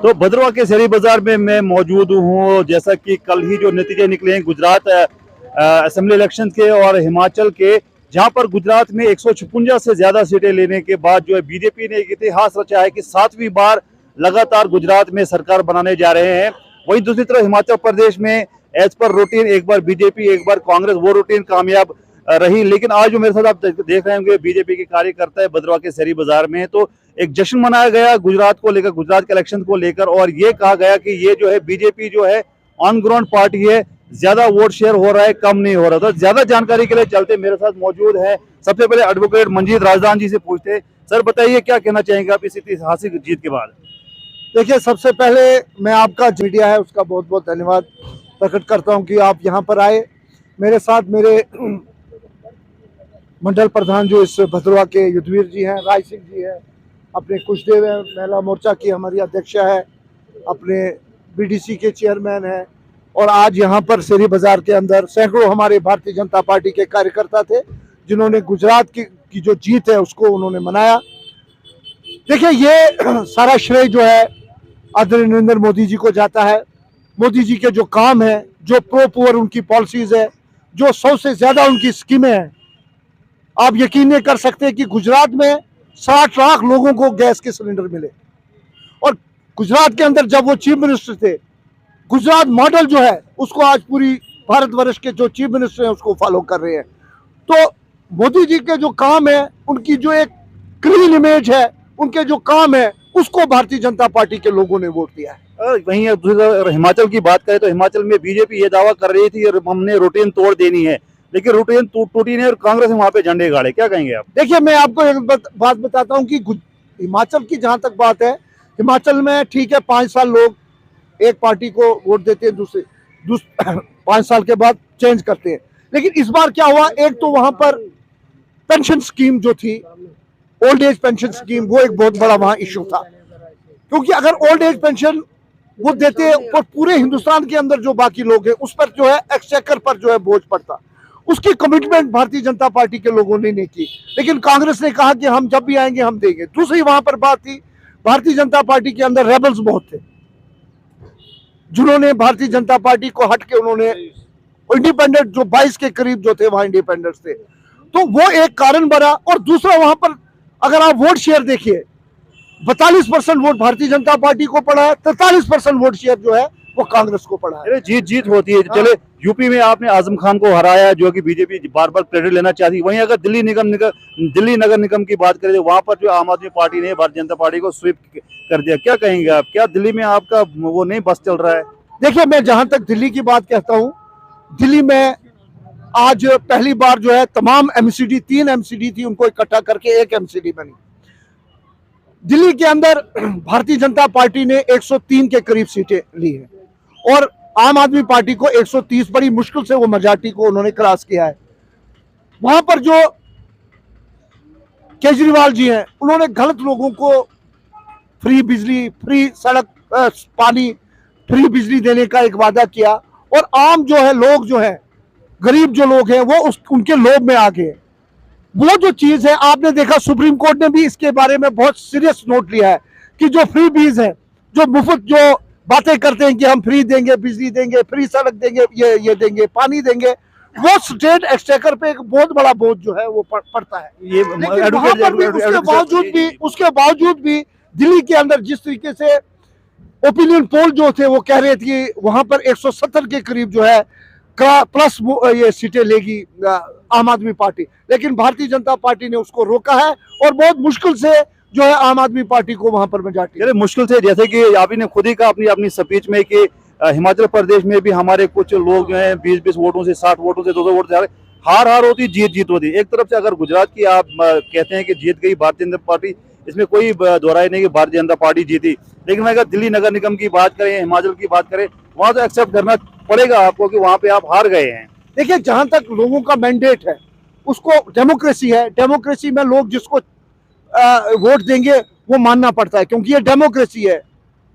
तो भद्रवाह के शहरी बाजार में मैं मौजूद हूँ। जैसा कि कल ही जो नतीजे निकले हैं गुजरात असेंबली इलेक्शन के और हिमाचल के, जहां पर गुजरात में 156 से ज्यादा सीटें लेने के बाद जो है बीजेपी ने एक इतिहास रचा है कि 7वीं बार लगातार गुजरात में सरकार बनाने जा रहे हैं। वहीं दूसरी तरफ हिमाचल प्रदेश में एज पर रूटीन एक बार बीजेपी एक बार कांग्रेस, वो रूटीन कामयाब रही। लेकिन आज जो मेरे साथ आप देख रहे होंगे बीजेपी के कार्यकर्ता है भद्रवाह के शहरी बाजार में, तो एक जश्न मनाया गया गुजरात को लेकर, गुजरात के इलेक्शन को लेकर, और ये कहा गया कि ये जो है बीजेपी जो है ऑन ग्राउंड पार्टी है, ज्यादा वोट शेयर हो रहा है, कम नहीं हो रहा। तो ज्यादा जानकारी के लिए चलते मेरे साथ मौजूद है सबसे पहले एडवोकेट मंजीत राजदान जी से पूछते। सर बताइए क्या कहना चाहेंगे आप इस ऐतिहासिक जीत के बाद? देखिए, सबसे पहले मैं आपका मीडिया है उसका बहुत बहुत धन्यवाद प्रकट करता हूं कि आप यहां पर आए। मेरे साथ मेरे मंडल प्रधान जो इस भद्रवाह के युद्धवीर जी हैं, राय सिंह जी हैं, अपने कुशदेव है, महिला मोर्चा की हमारी अध्यक्षा है, अपने बीडीसी के चेयरमैन हैं, और आज यहाँ पर शहरी बाजार के अंदर सैकड़ों हमारे भारतीय जनता पार्टी के कार्यकर्ता थे जिन्होंने गुजरात की जो जीत है उसको उन्होंने मनाया। देखिए, ये सारा श्रेय जो है आदरणीय नरेंद्र मोदी जी को जाता है। मोदी जी के जो काम है, जो प्रो पुअर उनकी पॉलिसीज है, जो 100 से ज्यादा उनकी स्कीमें हैं, आप यकीन नहीं कर सकते कि गुजरात में 60 लाख लोगों को गैस के सिलेंडर मिले। और गुजरात के अंदर जब वो चीफ मिनिस्टर थे, गुजरात मॉडल जो है उसको आज पूरी भारतवर्ष के जो चीफ मिनिस्टर हैं उसको फॉलो कर रहे हैं। तो मोदी जी के जो काम है, उनकी जो एक क्लीन इमेज है, उनके जो काम है, उसको भारतीय जनता पार्टी के लोगों ने वोट दिया है। वहीं अगर हिमाचल की बात करें तो हिमाचल में बीजेपी ये दावा कर रही थी हमने रूटीन तोड़ देनी है, लेकिन रूटीन टूटी नहीं और कांग्रेस ने वहां पे झंडे गाड़े। क्या कहेंगे आप? देखिए, मैं आपको एक बात बताता हूं कि हिमाचल की जहां तक बात है, हिमाचल में ठीक है 5 साल लोग एक पार्टी को वोट देते हैं, दूसरे 5 साल के बाद चेंज करते हैं। लेकिन इस बार क्या हुआ, एक तो वहां पर पेंशन स्कीम जो थी, ओल्ड एज पेंशन स्कीम, वो एक बहुत बड़ा वहां इश्यू था। क्योंकि अगर ओल्ड एज पेंशन वो देते और पूरे हिंदुस्तान के अंदर जो बाकी लोग हैं उस पर जो है एक्सचेकर पर जो है बोझ पड़ता, उसकी कमिटमेंट भारतीय जनता पार्टी के लोगों ने नहीं की। लेकिन कांग्रेस ने कहा कि हम जब भी आएंगे हम देंगे। दूसरी वहां पर बात थी, भारतीय जनता पार्टी के अंदर रेबल्स बहुत थे जिन्होंने भारतीय जनता पार्टी को हट के उन्होंने इंडिपेंडेंट जो 22 के करीब जो थे वहां इंडिपेंडेंट्स थे, तो वो एक कारण बना। और दूसरा वहां पर अगर आप वोट शेयर देखिए, 42% वोट भारतीय जनता पार्टी को पड़ा है, 43% वोट शेयर जो है वो कांग्रेस को पड़ा है। जीत होती है। चले यूपी में आपने आजम खान को हराया जो कि बीजेपी बार बार क्रेडिट लेना चाहती। वहीं अगर दिल्ली नगर निगम की बात करें तो वहां पर जो आम आदमी पार्टी ने भारतीय जनता पार्टी को स्वीप कर दिया। क्या कहेंगे आप? क्या दिल्ली में आपका वो नहीं बस चल रहा है? देखिए, मैं जहां तक दिल्ली की बात कहता हूं, दिल्ली में आज पहली बार जो है तमाम एमसीडी, 3 एमसीडी थी, उनको इकट्ठा करके एक एमसीडी बनी। दिल्ली के अंदर भारतीय जनता पार्टी ने 103 के करीब सीटें ली है और आम आदमी पार्टी को 130, बड़ी मुश्किल से वो मेजॉरिटी को उन्होंने क्रॉस किया है। वहां पर जो केजरीवाल जी हैं, उन्होंने गलत लोगों को फ्री बिजली, फ्री सड़क, पानी, फ्री बिजली देने का एक वादा किया और आम जो है लोग जो है, गरीब जो लोग हैं वो उनके लोभ में आ गए। वो जो चीज है आपने देखा, सुप्रीम कोर्ट ने भी इसके बारे में बहुत सीरियस नोट लिया है कि जो फ्री बीज है, जो मुफ्त जो बातें करते हैं कि हम फ्री देंगे, बिजली देंगे, फ्री सड़क देंगे, ये देंगे, पानी देंगे, वो स्टेट एक्सचेकर पे एक बहुत बड़ा बोझ जो है वो पड़ता है। ये उसके बावजूद भी दिल्ली के अंदर जिस तरीके से ओपिनियन पोल जो थे वो कह रहे थे कि वहां पर 170 के करीब जो है प्लस ये सीटें लेगी आम आदमी पार्टी, लेकिन भारतीय जनता पार्टी ने उसको रोका है और बहुत मुश्किल से जो है आम आदमी पार्टी को वहां पर मेजॉरिटी। मुश्किल से, जैसे कि आपने खुद ही कहा अपनी स्पीच में कि हिमाचल प्रदेश में भी हमारे कुछ लोग जो हैं 20-20 वोटों से, 60 वोटों से, 200 वोट से हार होती, जीत होती। एक तरफ से अगर गुजरात की आप कहते हैं कि जीत गई भारतीय जनता पार्टी, इसमें कोई दोहराई नहीं कि भारतीय जनता पार्टी जीती, लेकिन अगर दिल्ली नगर निगम की बात करें, हिमाचल की बात करें, वहां तो एक्सेप्ट करना पड़ेगा आपको कि वहां पे आप हार गए हैं। देखिए, जहां तक लोगों का मैंडेट है उसको डेमोक्रेसी है, डेमोक्रेसी में लोग जिसको वोट देंगे वो मानना पड़ता है क्योंकि ये डेमोक्रेसी है।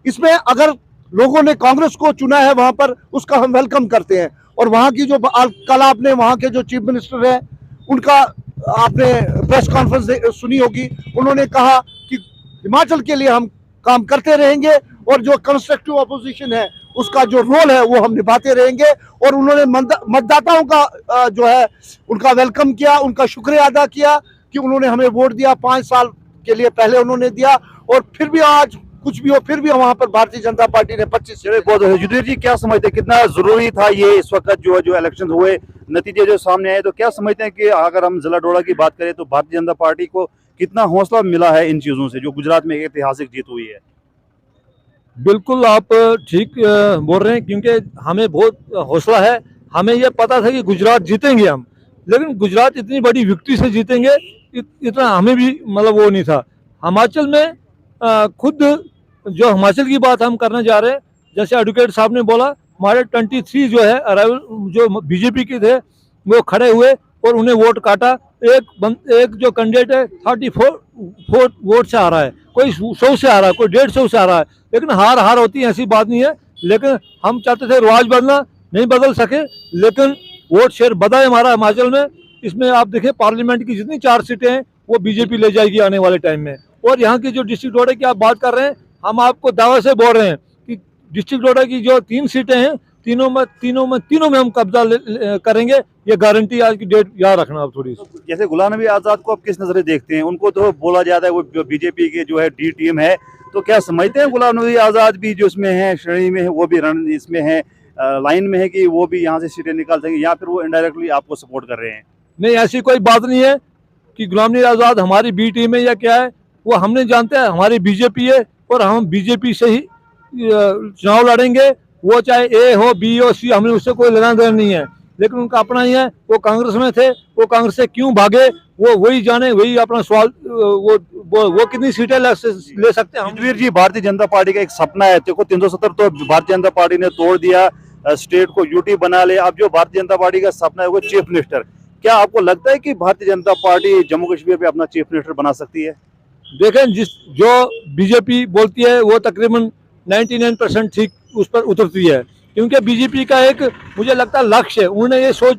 इसमें अगर लोगों ने कांग्रेस को चुना है वहां पर, उसका हम वेलकम करते हैं। और वहां की जो कल आपने वहां के जो चीफ मिनिस्टर है उनका आपने प्रेस कॉन्फ्रेंस सुनी होगी, उन्होंने कहा कि हिमाचल के लिए हम काम करते रहेंगे और जो कंस्ट्रक्टिव अपोजिशन है उसका जो रोल है वो हम निभाते रहेंगे। और उन्होंने मतदाताओं का जो है उनका वेलकम किया, उनका शुक्रिया अदा किया कि उन्होंने हमें वोट दिया, 5 साल के लिए पहले उन्होंने दिया, और फिर भी आज कुछ भी हो फिर भी वहां पर भारतीय जनता पार्टी ने 25 चलिए बहुत युधिष्ठिर जी, क्या समझते हैं कितना जरूरी था ये इस वक्त जो इलेक्शन हुए, नतीजे जो सामने आए, तो क्या समझते हैं कि अगर हम जिला डोडा की बात करें तो भारतीय जनता पार्टी को कितना हौसला मिला है इन चीजों से जो गुजरात में एक ऐतिहासिक जीत हुई है? बिल्कुल आप ठीक बोल रहे हैं, क्योंकि हमें बहुत हौसला है। हमें यह पता था कि गुजरात जीतेंगे हम, लेकिन गुजरात इतनी बड़ी विक्ट्री से जीतेंगे इतना हमें भी मतलब वो नहीं था। हिमाचल में खुद जो हिमाचल की बात हम करने जा रहे हैं, जैसे एडवोकेट साहब ने बोला, हमारे 23 जो है अराइवल जो बीजेपी के थे वो खड़े हुए और उन्हें वोट काटा। एक जो कैंडिडेट है 34 वोट से आ रहा है, कोई 100 से आ रहा है, कोई 150 से आ रहा है, लेकिन हार होती है ऐसी बात नहीं है। लेकिन हम चाहते थे रिवाज बदलना, नहीं बदल सके, लेकिन वोट शेयर बढ़ा है हमारा हिमाचल में। इसमें आप देखें पार्लियामेंट की जितनी 4 सीटें हैं वो बीजेपी ले जाएगी आने वाले टाइम में। और यहाँ की जो डिस्ट्रिक्ट डोडा की आप बात कर रहे हैं, हम आपको दावे से बोल रहे हैं कि डिस्ट्रिक्ट डोडा की जो 3 सीटें हैं तीनों में हम कब्जा करेंगे, ये गारंटी। आज की डेट याद रखना आप थोड़ी सी। जैसे गुलाम नबी आजाद को आप किस नजरे देखते हैं? उनको तो बोला जाता है वो जो बीजेपी के जो है डी टीम है, तो क्या समझते हैं गुलाम नबी आजाद भी जो इसमें है, श्रेणी में है, वो भी रण इसमें है, लाइन में है कि वो भी यहाँ से सीटें निकाल सकेंगे, या फिर वो इनडायरेक्टली आपको सपोर्ट कर रहे हैं? नहीं, ऐसी कोई बात नहीं है कि गुलाम नबी आजाद हमारी बी टीम है या क्या है, वो हमने जानते हैं हमारी बीजेपी है और हम बीजेपी से ही चुनाव लड़ेंगे। वो चाहे ए हो बी हो सी, हमें उससे कोई लेना देना नहीं है, लेकिन उनका अपना ही है। वो कांग्रेस में थे, वो कांग्रेस से क्यों भागे वो वही जाने, वही अपना सवाल। वो कितनी सीटें ले सकते हैं? युधिष्ठिर जी, भारतीय जनता पार्टी का एक सपना है, देखो 370 तो भारतीय जनता पार्टी ने तोड़ दिया, स्टेट को यूटी बना ले। अब जो भारतीय जनता पार्टी का सपना है वो चीफ मिनिस्टर, क्या आपको लगता है कि भारतीय जनता पार्टी जम्मू कश्मीर पे अपना चीफ मिनिस्टर बना सकती है? देखें, जो बीजेपी बोलती है वो तकरीबन 99% ठीक उस पर उतरती है, क्योंकि बीजेपी का एक मुझे लगता है लक्ष्य है। उन्होंने ये सोच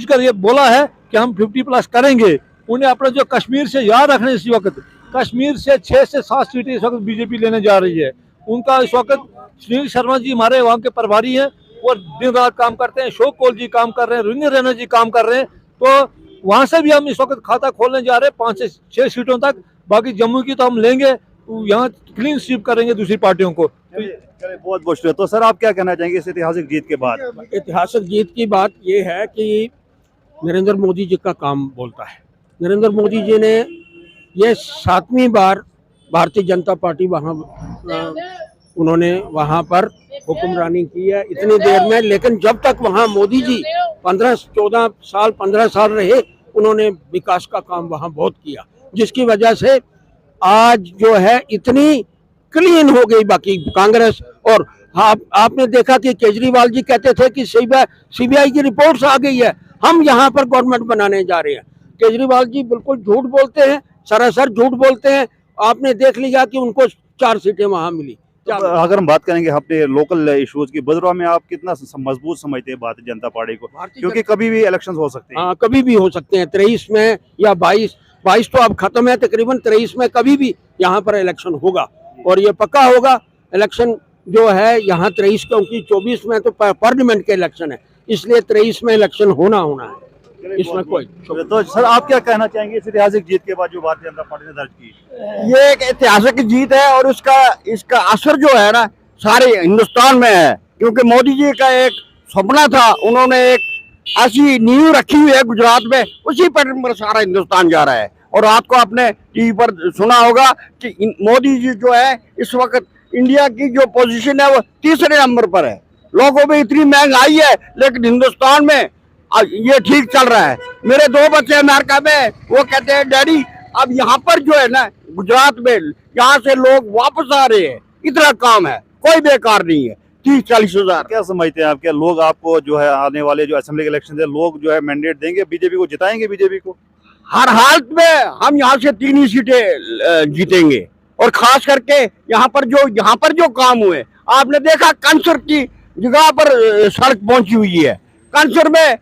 कर ये बोला है कि हम 50+ करेंगे। उन्हें अपना जो कश्मीर से याद रखने, इस वक्त कश्मीर से 6 से 7 सीटें इस वक्त बीजेपी लेने जा रही है। उनका इस वक्त सुनील शर्मा जी हमारे वहाँ के प्रभारी हैं, वो दिन रात काम करते हैं, अशोक कौल जी काम कर रहे हैं, रविंद्र रैना जी काम कर रहे हैं। तो वहाँ से भी हम इस वक्त खाता खोलने जा रहे हैं 5 से 6 सीटों तक। बाकी जम्मू की तो हम लेंगे, यहाँ क्लीन स्वीप करेंगे दूसरी पार्टियों को। चलिए बहुत बहुत शुक्रिया। तो सर आप क्या कहना चाहेंगे इस ऐतिहासिक जीत के बाद? ऐतिहासिक जीत की बात यह है कि नरेंद्र मोदी जी का काम बोलता है। नरेंद्र मोदी जी ने ये 7वीं बार भारतीय जनता पार्टी उन्होंने वहाँ पर हुक्मरानी की है इतनी देर में, लेकिन जब तक वहाँ मोदी जी 15 साल रहे, उन्होंने विकास का काम वहाँ बहुत किया, जिसकी वजह से आज जो है इतनी क्लीन हो गई बाकी कांग्रेस। और आपने देखा कि केजरीवाल जी कहते थे कि सीबीआई की रिपोर्ट्स आ गई है, हम यहाँ पर गवर्नमेंट बनाने जा रहे हैं। केजरीवाल जी बिल्कुल झूठ बोलते हैं, सरासर झूठ बोलते हैं। आपने देख लिया कि उनको 4 सीटें वहाँ मिली। तो अगर हम बात करेंगे अपने लोकल इश्यूज की, बदरवा में आप कितना मजबूत समझते हैं भारतीय जनता पार्टी को? क्योंकि कभी भी इलेक्शन हो सकते हैं। हाँ, कभी भी हो सकते हैं, 23 में या 22 तो अब खत्म है, तकरीबन 23 में कभी भी यहाँ पर इलेक्शन होगा, और ये पक्का होगा। इलेक्शन जो है यहाँ 23, क्योंकि 24 में तो पार्लियामेंट के इलेक्शन है, इसलिए 23 में इलेक्शन होना है, इसमें कोई। तो सर आप क्या कहना चाहेंगे इस ऐतिहासिक जीत के बाद जो भारतीय जनता पार्टी ने दर्ज की? ये एक ऐतिहासिक जीत है और इसका असर जो है ना सारे हिंदुस्तान में है, क्योंकि मोदी जी का एक सपना था, उन्होंने एक ऐसी नींव रखी हुई है गुजरात में, उसी पर सारा हिंदुस्तान जा रहा है। और रात को आपने टीवी पर सुना होगा कि मोदी जी जो है इस वक्त इंडिया की जो पोजीशन है वो 3रे नंबर पर है। लोगों में इतनी महंगाई है, लेकिन हिंदुस्तान में ये ठीक चल रहा है। मेरे 2 बच्चे अमेरिका में, वो कहते हैं डैडी अब यहाँ पर जो है ना गुजरात में, यहाँ से लोग वापस आ रहे हैं, इतना काम है, कोई बेकार नहीं है। 30-40 हजार। क्या समझते हैं आप, क्या लोग आपको जो है आने वाले जो असेंबली के इलेक्शन है, लोग जो है मैंडेट देंगे बीजेपी को, जिताएंगे बीजेपी को? हर हालत में हम यहाँ से 3 ही सीटें जीतेंगे। और खास करके यहाँ पर जो काम हुए, आपने देखा कैंसर की जगह पर सड़क पहुंची हुई है, कैंसर में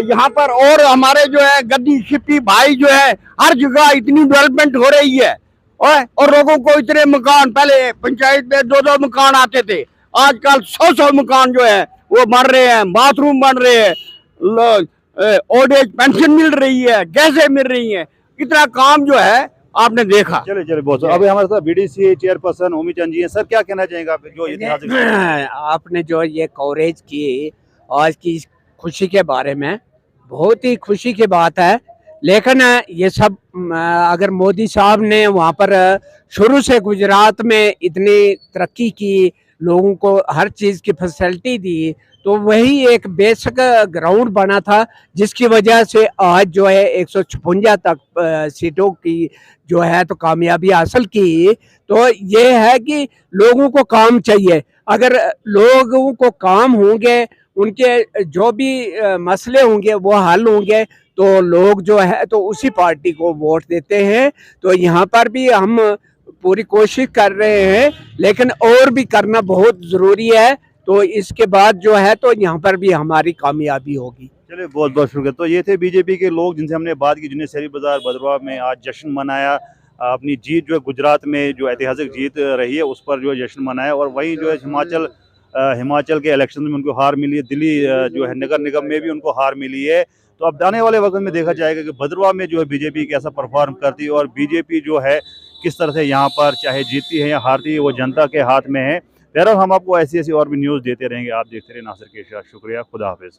यहाँ पर। और हमारे जो है गद्दी शिप्पी भाई जो है, हर जगह इतनी डेवलपमेंट हो रही है, और लोगों को इतने मकान, पहले पंचायत में 2-2 मकान आते थे, आजकल 100-100 मकान जो है वो बन रहे हैं, बाथरूम बन रहे हैं, ओल्ड एज पेंशन मिल रही है, गैसें मिल रही हैं, इतना काम जो है आपने देखा। चलिए चलिए बहुत अभी हमारे साथ बीडीसी चेयरपर्सन ओमी चंद जी हैं। सर क्या कहना चाहेंगे आप जो ऐतिहासिक आपने जो ये कवरेज की आज की इस खुशी के बारे में, बहुत ही खुशी की बात है। लेकिन ये सब अगर मोदी साहब ने वहाँ पर शुरू से गुजरात में इतनी तरक्की की, लोगों को हर चीज़ की फैसिलिटी दी, तो वही एक बेसिक ग्राउंड बना था जिसकी वजह से आज जो है 156 तक सीटों की जो है तो कामयाबी हासिल की। तो ये है कि लोगों को काम चाहिए, अगर लोगों को काम होंगे, उनके जो भी मसले होंगे वो हल होंगे, तो लोग जो है तो उसी पार्टी को वोट देते हैं। तो यहाँ पर भी हम पूरी कोशिश कर रहे हैं, लेकिन और भी करना बहुत ज़रूरी है। तो इसके बाद जो है तो यहाँ पर भी हमारी कामयाबी होगी। चलिए बहुत बहुत शुक्रिया। तो ये थे बीजेपी के लोग जिनसे हमने बात की, जिन्हें शहरी बाजार भद्रवाह में आज जश्न मनाया, अपनी जीत जो है गुजरात में जो ऐतिहासिक जीत रही है उस पर जो है जश्न मनाया। और वहीं जो है हिमाचल के इलेक्शन में उनको हार मिली है, दिल्ली जो है नगर निगम में भी उनको हार मिली है। तो अब आने वाले वक्त में देखा जाएगा कि भद्रवाह में जो है बीजेपी कैसा परफॉर्म करती है और बीजेपी जो है किस तरह से यहाँ पर चाहे जीतती है या हारती है वो जनता के हाथ में है। बहरहाल हम आपको ऐसी ऐसी और भी न्यूज़ देते रहेंगे। आप देखते रहे नासिर के साथ। शुक्रिया, खुदा हाफिज़।